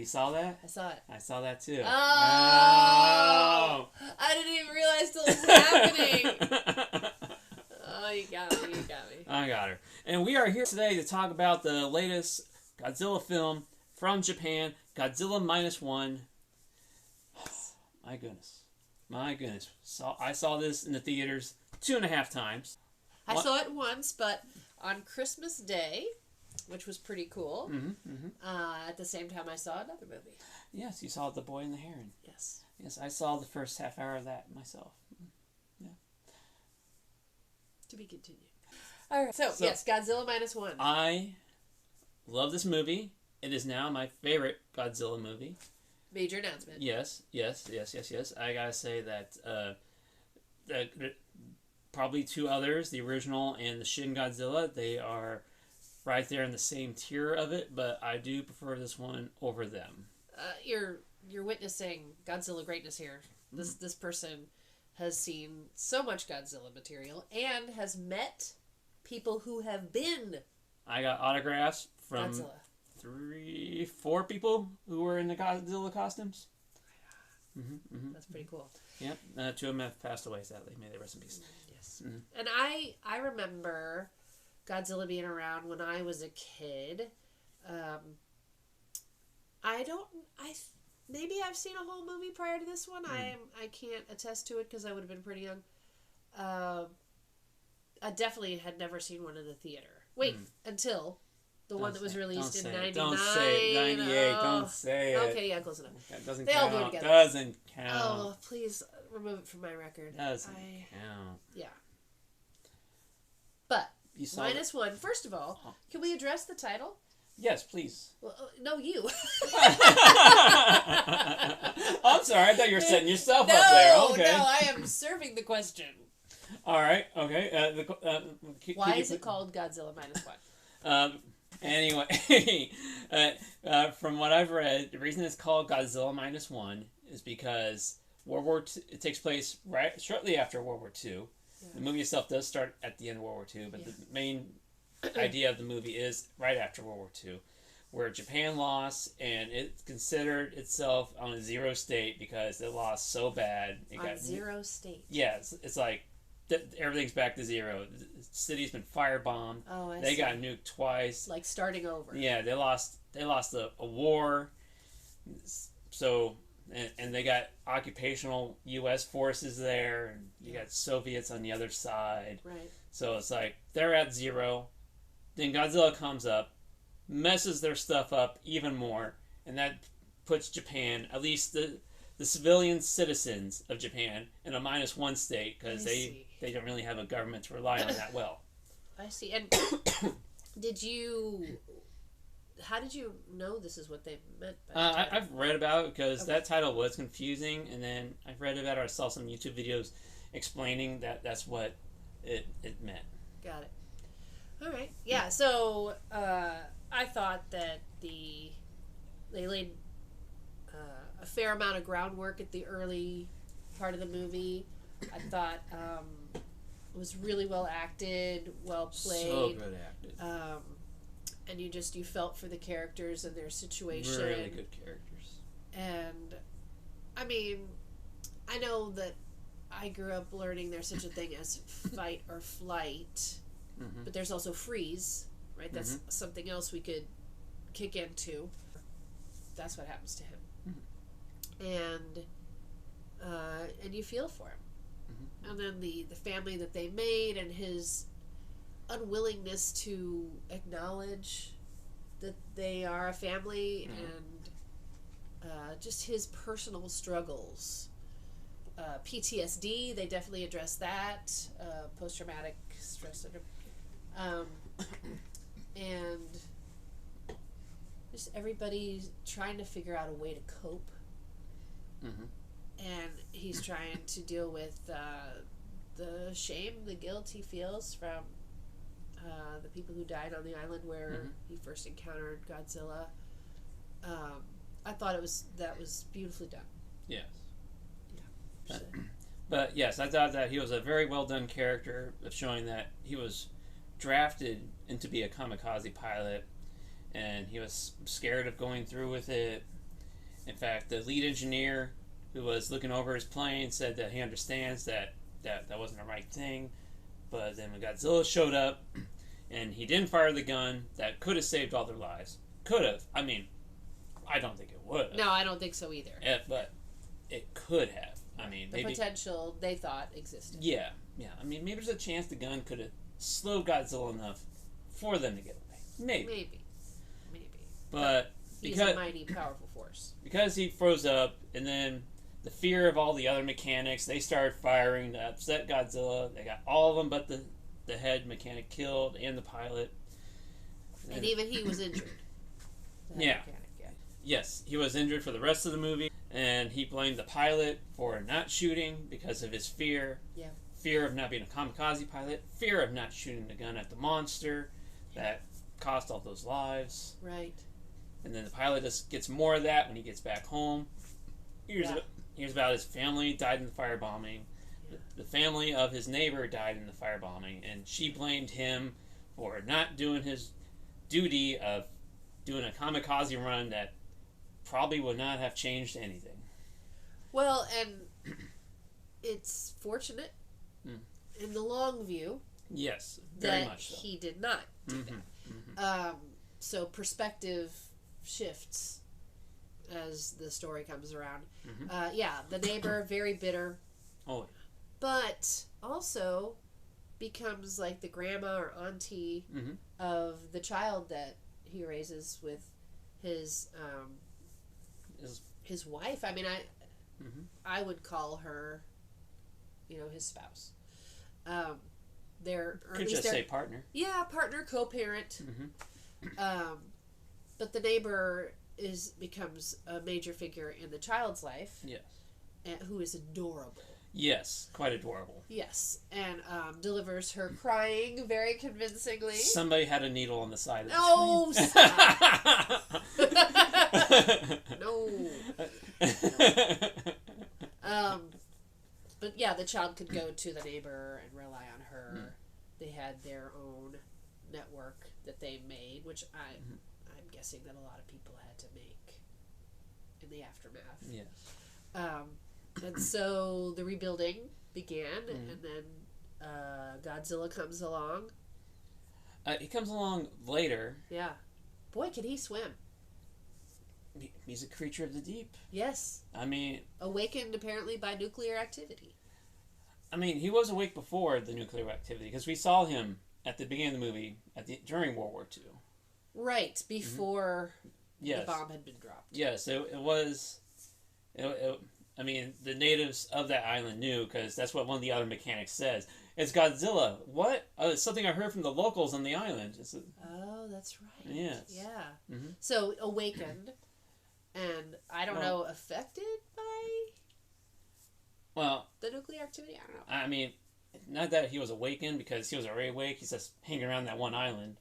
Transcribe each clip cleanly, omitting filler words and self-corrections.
you saw that? I saw it. I saw that too. Oh! I didn't even realize till this was happening. Oh, you got me. You got me. I got her. And we are here today to talk about the latest Godzilla film from Japan, Godzilla Minus One. My goodness. I saw this in the theaters 2.5 times. I saw it once, but on Christmas Day, which was pretty cool. At the same time, I saw another movie. Yes, you saw The Boy and the Heron. Yes. Yes, I saw the first half hour of that myself. Yeah. To be continued. All right. So yes, Godzilla Minus One. I love this movie. It is now my favorite Godzilla movie. Major announcement. Yes. I gotta say that probably two others, the original and the Shin Godzilla, they are right there in the same tier of it, but I do prefer this one over them. You're witnessing Godzilla greatness here. This person has seen so much Godzilla material and has met people who have been. I got autographs from Godzilla. 3-4 people who were in the Godzilla costumes. That's pretty cool. Yep, 2 of them have passed away, sadly. May they rest in peace. Yes. And I remember Godzilla being around when I was a kid. Maybe I've seen a whole movie prior to this one. I can't attest to it because I would have been pretty young. I definitely had never seen one in the theater. Wait, until the one that was released in 99. Don't say it. 98. Don't say it. Okay, yeah, close enough. That doesn't they count. all go together. Doesn't count. Oh, please remove it from my record. Doesn't count. Yeah. But you saw Minus One. First of all, can we address the title? Yes, please. Well, no, you. I'm sorry. I thought you were setting yourself up there. Okay. No, I am serving the question. All right. Okay. Why is it called Godzilla Minus One? Anyway, from what I've read, the reason it's called Godzilla Minus One is because it takes place shortly after World War II. Yeah. The movie itself does start at the end of World War II, but the main idea of the movie is right after World War II, where Japan lost, and it considered itself on a zero state because it lost so bad. Zero state? Yeah, it's like everything's back to zero. The city's been firebombed. Oh, I see. They got nuked twice. Like starting over. Yeah, they lost a war. So, and they got occupational U.S. forces there, and you got Soviets on the other side. Right. So it's like they're at zero. Then Godzilla comes up, messes their stuff up even more, and that puts Japan, at least the civilian citizens of Japan, in a -1 state because they don't really have a government to rely on that well. I see. And how did you know this is what they meant by that? I've read about it because that title was confusing, and then I've read about it. I saw some YouTube videos explaining that that's what it meant. Got it. All right. Yeah, so I thought that they laid a fair amount of groundwork at the early part of the movie. I thought it was really well acted, well played. So good acted. And you felt for the characters and their situation. Really good characters. And, I mean, I know that I grew up learning there's such a thing as fight or flight, but there's also freeze, right? That's something else we could kick into. That's what happens to him. And you feel for him. And then the family that they made and his unwillingness to acknowledge that they are a family and just his personal struggles. PTSD, they definitely address that. Post-traumatic stress syndrome. And just everybody trying to figure out a way to cope. And he's trying to deal with the shame, the guilt he feels from the people who died on the island where he first encountered Godzilla. I thought that was beautifully done. Yes. Yeah. But yes, I thought that he was a very well done character of showing that he was drafted into be a kamikaze pilot, and he was scared of going through with it, In fact, the lead engineer who was looking over his plane said that he understands that wasn't the right thing. But then when Godzilla showed up, and he didn't fire the gun, that could have saved all their lives. Could have. I mean, I don't think it would. No, I don't think so either. Yeah, but it could have. I mean, the potential they thought existed. Yeah. I mean, maybe there's a chance the gun could have slowed Godzilla enough for them to get away. Maybe. But he's a mighty, powerful force. Because he froze up, and then the fear of all the other mechanics, they started firing to upset Godzilla. They got all of them but the head mechanic killed, and the pilot. And even he was injured. Yeah. Yes, he was injured for the rest of the movie, and he blamed the pilot for not shooting because of his fear. Yeah. Fear of not being a kamikaze pilot, fear of not shooting the gun at the monster that cost all those lives. Right. And then the pilot just gets more of that when he gets back home. Here's about his family died in the firebombing. The family of his neighbor died in the firebombing, and she blamed him for not doing his duty of doing a kamikaze run that probably would not have changed anything. Well, and it's fortunate in the long view. Yes, very much so. He did not do that. So perspective shifts as the story comes around. The neighbor, very bitter. Oh. But also becomes like the grandma or auntie of the child that he raises with his wife. I mean, I would call her, his spouse. Could just say partner. Yeah, partner, co-parent. But the neighbor becomes a major figure in the child's life. Yes. Who is adorable. Yes, quite adorable. Yes, and delivers her crying very convincingly. Somebody had a needle on the side of the screen. Stop. No. But yeah, the child could go to the neighbor and rely on her. They had their own network that they made, which I'm guessing that a lot of people had to make in the aftermath. Yes. And so the rebuilding began, and then Godzilla comes along. He comes along later. Yeah. Boy, can he swim. He's a creature of the deep. Yes. I mean... Awakened, apparently, by nuclear activity. I mean, he was awake before the nuclear activity, because we saw him at the beginning of the movie during World War II. Right, before the bomb had been dropped. Yes, it was... I mean, the natives of that island knew, because that's what one of the other mechanics says. It's Godzilla. What? Oh, it's something I heard from the locals on the island. Oh, that's right. Yes. Yeah. So, awakened, and I don't know, affected by the nuclear activity? I don't know. I mean, not that he was awakened, because he was already awake. He's just hanging around that one island.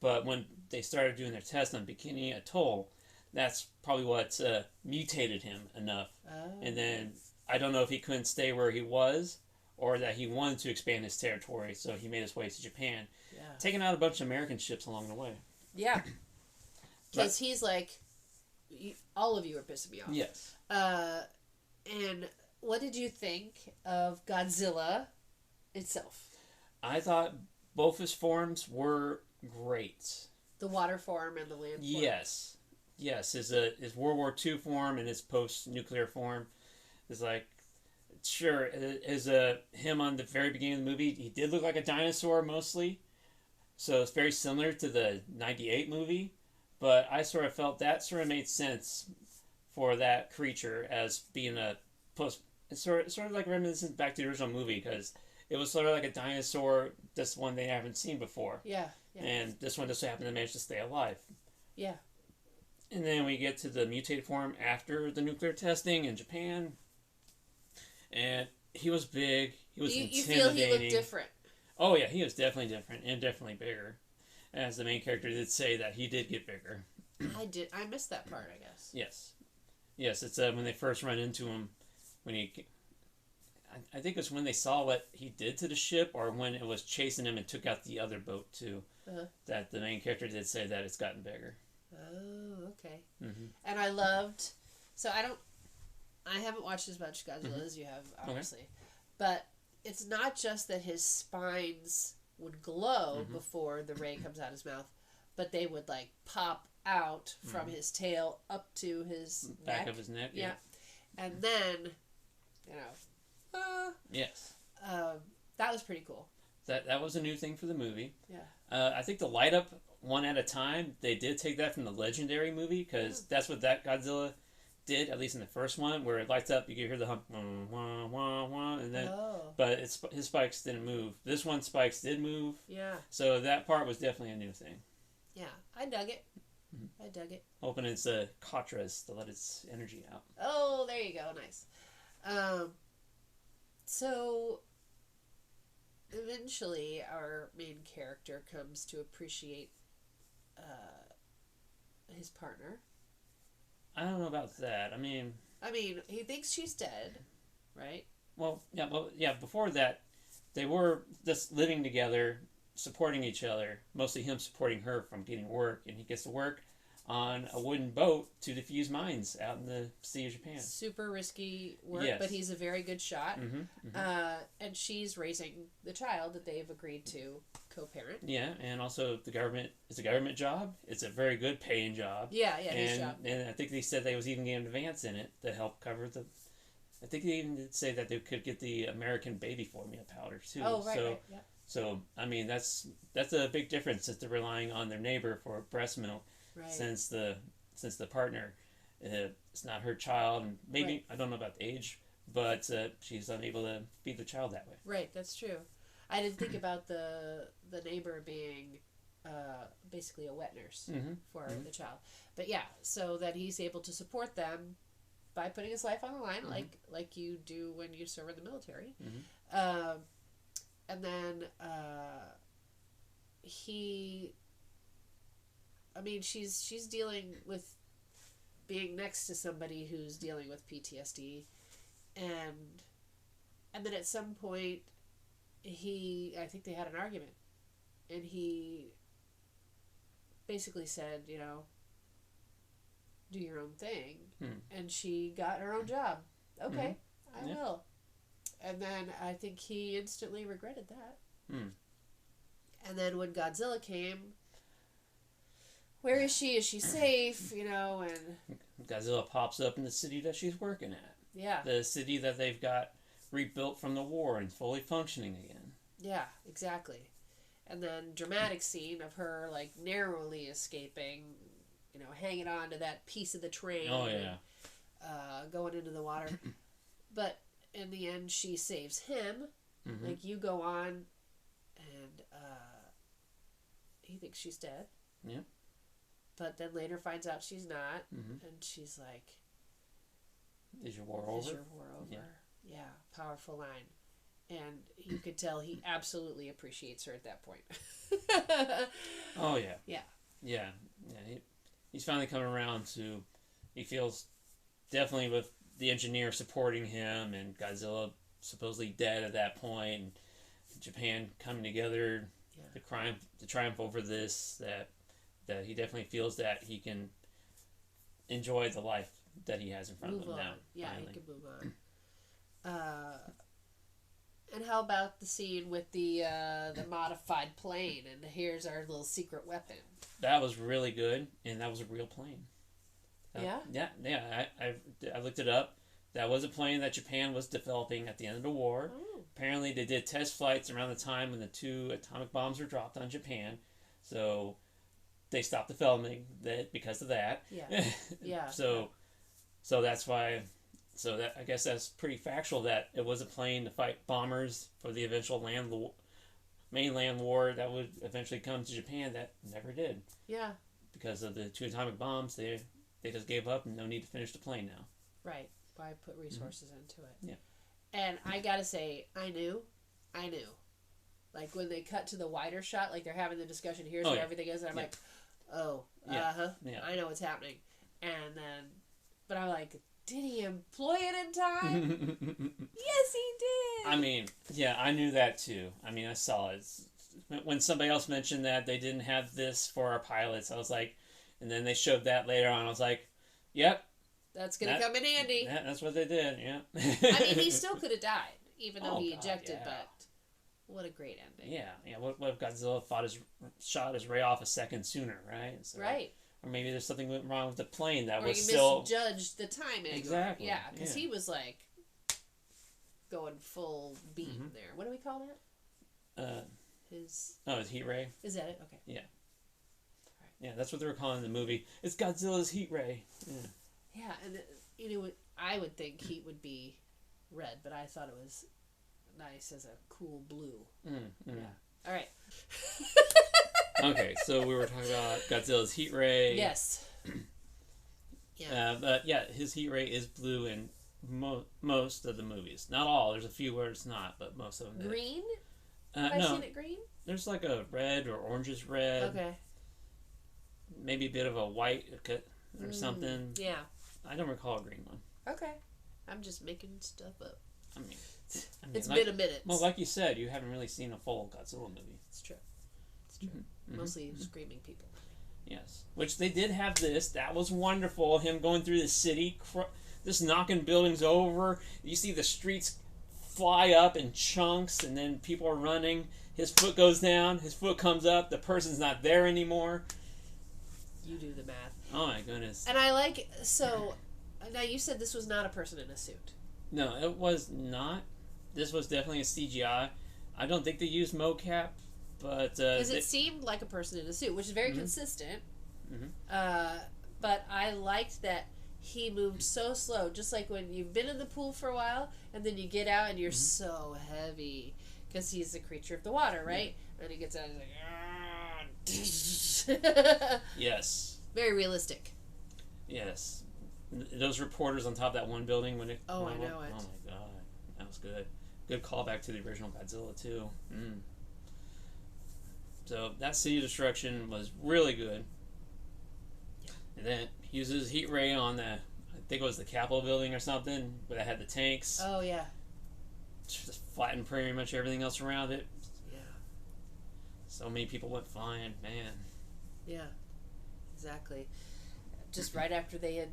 But when they started doing their tests on Bikini Atoll, that's probably what mutated him enough. Oh. And then, I don't know if he couldn't stay where he was, or that he wanted to expand his territory, so he made his way to Japan. Yeah. Taking out a bunch of American ships along the way. Yeah. Because he's like, all of you are pissing me off. Yes. And what did you think of Godzilla itself? I thought both his forms were great. The water form and the land form? Yes. Yes, his World War II form and his post-nuclear form is like, sure, him on the very beginning of the movie, he did look like a dinosaur mostly, so it's very similar to the 98 movie, but I sort of felt that sort of made sense for that creature as being it's sort of like reminiscent back to the original movie, because it was sort of like a dinosaur, this one they haven't seen before. Yeah. And this one just happened to manage to stay alive. Yeah. And then we get to the mutated form after the nuclear testing in Japan. And he was big. He was intimidating. You feel he looked different? Oh, yeah. He was definitely different and definitely bigger. As the main character did say that he did get bigger. I missed that part, I guess. Yes. Yes, it's when they first run into him. I think it's when they saw what he did to the ship, or when it was chasing him and took out the other boat, too. That the main character did say that it's gotten bigger. Oh, okay. Mm-hmm. And I loved So I haven't watched as much Godzilla as you have, obviously. Okay. But it's not just that his spines would glow before the ray comes out his mouth, but they would like pop out from his tail up to his back neck. of his neck. Yeah. And then, you know, yes. That was pretty cool. That was a new thing for the movie. Yeah. I think the light up one at a time, they did take that from the Legendary movie, because that's what that Godzilla did, at least in the first one, where it lights up, you can hear the hump, wah, wah, wah, and then, but his spikes didn't move. This one, spikes did move. Yeah. So that part was definitely a new thing. Yeah, I dug it. I dug it. Hoping it's Katras to let its energy out. Oh, there you go. Nice. So eventually our main character comes to appreciate his partner. I don't know about that. I mean, he thinks she's dead, right? Well, yeah. Before that, they were just living together, supporting each other. Mostly him supporting her from getting work, and he gets to work on a wooden boat to defuse mines out in the Sea of Japan. Super risky work, yes. But he's a very good shot. Mm-hmm. And she's raising the child that they've agreed to co-parent. Yeah, and also it's a government job. It's a very good paying job. Yeah, his job. And I think they said they was even getting an advance in it to help cover the. I think they even did say that they could get the American baby formula powder too. Oh, right, yeah. So I mean that's a big difference that they're relying on their neighbor for breast milk. Right. Since the partner, it's not her child, and maybe right. I don't know about the age, but she's unable to feed the child that way. Right, that's true. I didn't think about the neighbor being basically a wet nurse for the child, but yeah, so that he's able to support them by putting his life on the line, like you do when you serve in the military, and then he. I mean, she's dealing with being next to somebody who's dealing with PTSD, and then at some point, I think they had an argument, and he basically said, you know, do your own thing, and she got her own job. Okay, I will, and then I think he instantly regretted that, and then when Godzilla came. Where is she? Is she safe? You know, and Godzilla pops up in the city that she's working at. Yeah. The city that they've got rebuilt from the war and fully functioning again. Yeah, exactly. And then dramatic scene of her like narrowly escaping, you know, hanging on to that piece of the train. Oh yeah. And, going into the water, but in the end, she saves him. Like you go on, and he thinks she's dead. Yeah. But then later finds out she's not, and she's like, "Is your war over?" Is your war over? Yeah, powerful line, and you could tell he absolutely appreciates her at that point. Oh yeah. Yeah. Yeah. He's finally coming around to. He feels definitely with the engineer supporting him and Godzilla supposedly dead at that point, and Japan coming together, the triumph over this that he definitely feels that he can enjoy the life that he has in front of him now. Yeah, finally. he can move on. And how about the scene with the modified plane? And here's our little secret weapon. That was really good, and that was a real plane. Yeah? Yeah. I looked it up. That was a plane that Japan was developing at the end of the war. Oh. Apparently, they did test flights around the time when the 2 atomic bombs were dropped on Japan. So they stopped the filming because of that. Yeah. Yeah. So that's why. So that I guess that's pretty factual that it was a plane to fight bombers for the eventual mainland war that would eventually come to Japan. That never did. Yeah. Because of the 2 atomic bombs, they just gave up and no need to finish the plane now. Right. Why put resources into it? Yeah. And I gotta say, I knew. Like when they cut to the wider shot, like they're having the discussion, here's where everything is, and I'm like, oh, Yeah. I know what's happening. And then, but I'm like, did he employ it in time? Yes, he did. I mean, yeah, I knew that too. I mean, I saw it. When somebody else mentioned that they didn't have this for our pilots, I was like, and then they showed that later on, I was like, yep, That's gonna come in handy. That's what they did. Yeah. I mean, he still could have died, even though he ejected. Yeah. But what a great ending. Yeah. What if Godzilla shot his ray off a second sooner, right? So, right. Or maybe there's something went wrong with the plane that or was you still misjudged the timing. Exactly. Yeah, because he was like going full beam there. What do we call that? His heat ray. Is that it? Okay. Yeah. Yeah, that's what they were calling the movie. It's Godzilla's heat ray. Yeah. Yeah, and I would think heat would be red, but I thought it was nice as a cool blue. Yeah. All right. Okay, so we were talking about Godzilla's heat ray. Yes. Yeah. But yeah, his heat ray is blue in most of the movies. Not all. There's a few where it's not, but most of them. Green? Have I seen it green? There's like a red or orangish red. Okay. Maybe a bit of a white or something. Yeah. I don't recall a green one. Okay. I'm just making stuff up. I mean it's been a minute. Well, like you said, you haven't really seen a full Godzilla movie. It's true. It's true. Mostly screaming people. Yes. Which they did have this. That was wonderful. Him going through the city, just knocking buildings over. You see the streets fly up in chunks, and then people are running. His foot goes down. His foot comes up. The person's not there anymore. You do the math. Oh my goodness. And I like, so, now you said this was not a person in a suit. No, it was not. This was definitely a CGI. I don't think they used mocap, but... Because it seemed like a person in a suit, which is very consistent. But I liked that he moved so slow, just like when you've been in the pool for a while, and then you get out and you're so heavy, because he's a creature of the water, right? And he gets out and he's like... Yes. Very realistic. Yes. Those reporters on top of that one building when it... Oh, I know it. Oh my god. That was good. Good callback to the original Godzilla, too. So, that city destruction was really good. Yeah. And then he uses heat ray on the... I think it was the Capitol building or something, where they had the tanks. Oh, yeah. Just flattened pretty much everything else around it. Yeah. So many people went flying, man. Yeah. Exactly. Just right after they had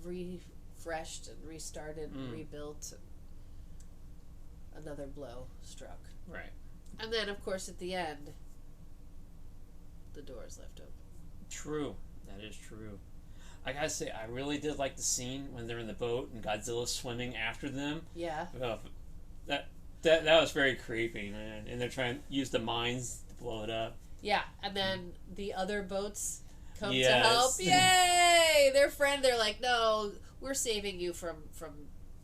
refreshed and restarted and rebuilt, another blow struck. Right. And then, of course, at the end, the doors left open. True. That is true. I gotta say, I really did like the scene when they're in the boat and Godzilla's swimming after them. Yeah. That was very creepy, man. And they're trying to use the mines to blow it up. Yeah, and then the other boats come to help. Yay! Their friend, they're like, no, we're saving you from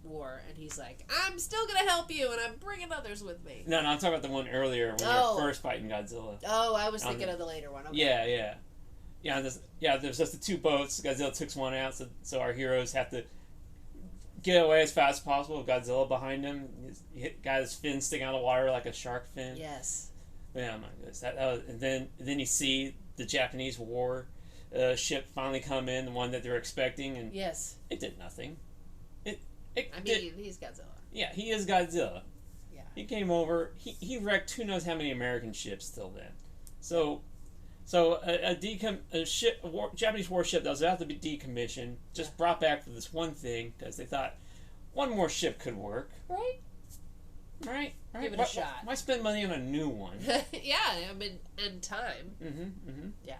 war. And he's like, I'm still going to help you, and I'm bringing others with me. No, I'm talking about the one earlier when they were first fighting Godzilla. Oh, I was thinking of the later one. Okay. Yeah, there's just the two boats. Godzilla took one out, so our heroes have to get away as fast as possible with Godzilla behind him. He got his fin sticking out of the water like a shark fin. Yes. Yeah, my goodness. That was, and then you see the Japanese war ship finally come in, the one that they're expecting, and it did nothing. He's Godzilla. Yeah, he is Godzilla. Yeah. He came over. He wrecked who knows how many American ships till then. So a Japanese warship that was about to be decommissioned just brought back for this one thing because they thought one more ship could work. Right. Give it a shot. Why spend money on a new one? Yeah, I mean, and time. Yeah.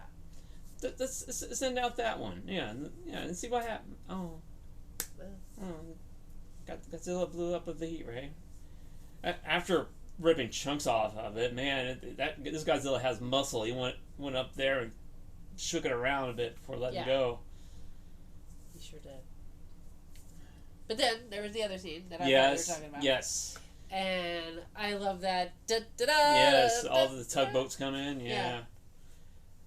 Let's send out that one. Yeah, and see what happens. Godzilla blew up with the heat ray. After ripping chunks off of it, man, this Godzilla has muscle. He went up there and shook it around a bit before letting go. He sure did. But then there was the other scene that I thought you were talking about. Yes. And I love that. Yes, all the tugboats come in. Yeah.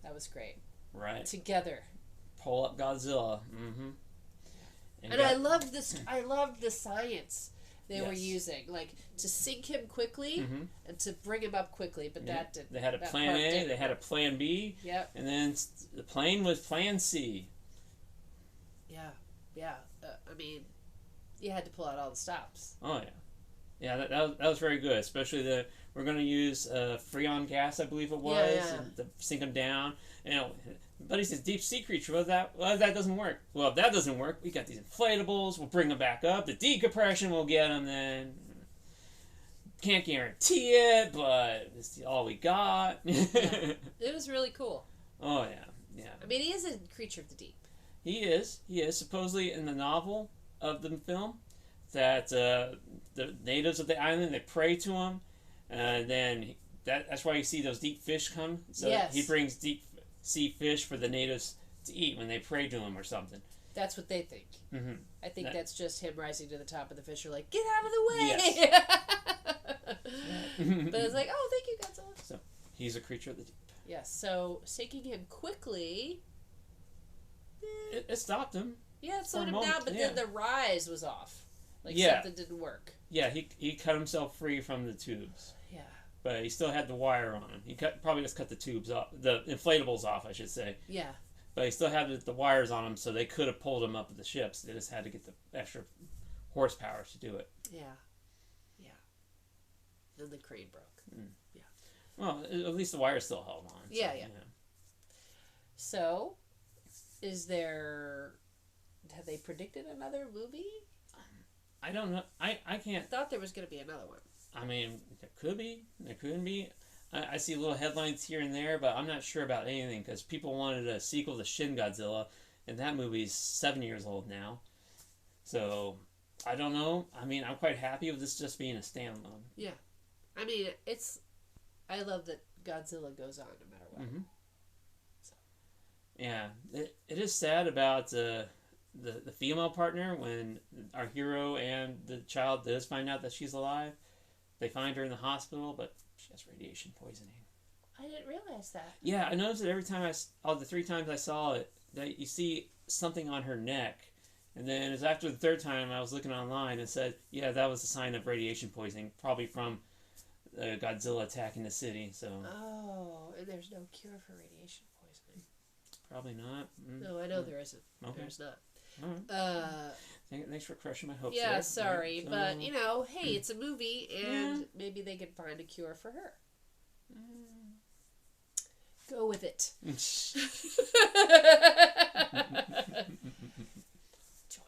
That was great. Right. Together. Pull up Godzilla. And I loved this. I loved the science they were using, like to sink him quickly and to bring him up quickly. But that didn't. They had a plan A. They had a plan B. Yep. And then the plane was plan C. Yeah. I mean, you had to pull out all the stops. Oh yeah. Yeah, that was very good, especially we're going to use freon gas, I believe it was, to sink them down. But he's a deep sea creature. Well, that doesn't work. Well, if that doesn't work, we got these inflatables. We'll bring them back up. The decompression, we'll get them then. Can't guarantee it, but it's all we got. It was really cool. Oh, yeah. I mean, he is a creature of the deep. He is. Supposedly in the novel of the film, that the natives of the island, they pray to him, and then that's why you see those deep fish come. So he brings deep sea fish for the natives to eat when they pray to him or something. That's what they think. Mm-hmm. I think that's just him rising to the top of the fish. You're like, get out of the way! Yes. But it's like, oh, thank you, Godzilla. So, he's a creature of the deep. Yes, so sinking him quickly... It stopped him. Yeah, it slowed him down, but then the rise was off. Like, something didn't work. Yeah, he cut himself free from the tubes. Yeah. But he still had the wire on him. He probably just cut the tubes off, the inflatables off, I should say. Yeah. But he still had the wires on him, so they could have pulled him up with the ships. They just had to get the extra horsepower to do it. Yeah. Yeah. Then the crane broke. Mm. Yeah. Well, at least the wire still held on. Yeah. So, have they predicted another movie? I don't know. I can't. I thought there was going to be another one. I mean, there could be. There couldn't be. I see little headlines here and there, but I'm not sure about anything because people wanted a sequel to Shin Godzilla, and that movie's 7 years old now. So, I don't know. I mean, I'm quite happy with this just being a standalone. Yeah. I mean, I love that Godzilla goes on no matter what. Mm-hmm. So. Yeah. It is sad about the female partner when our hero and the child does find out that she's alive. They find her in the hospital, but she has radiation poisoning. I didn't realize that. Yeah, I noticed it every time all the 3 times I saw it, that you see something on her neck. And then it was after the 3rd time I was looking online and said, yeah, that was a sign of radiation poisoning, probably from Godzilla attacking the city. So. Oh, and there's no cure for radiation poisoning. Probably not. No, I know there isn't. Okay. There's not. Thanks for crushing my hopes. Yeah, there. sorry, So, but hey, it's a movie, and maybe they can find a cure for her. Go with it. Join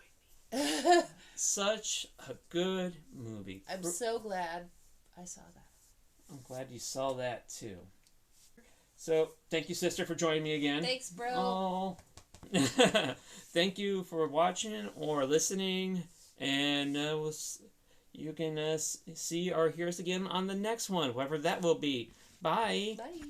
me. Such a good movie. I'm so glad I saw that. I'm glad you saw that too. So, thank you, sister, for joining me again. Thanks, bro. Oh. Thank you for watching or listening, and you can see or hear us again on the next one, whoever that will be. Bye. Bye.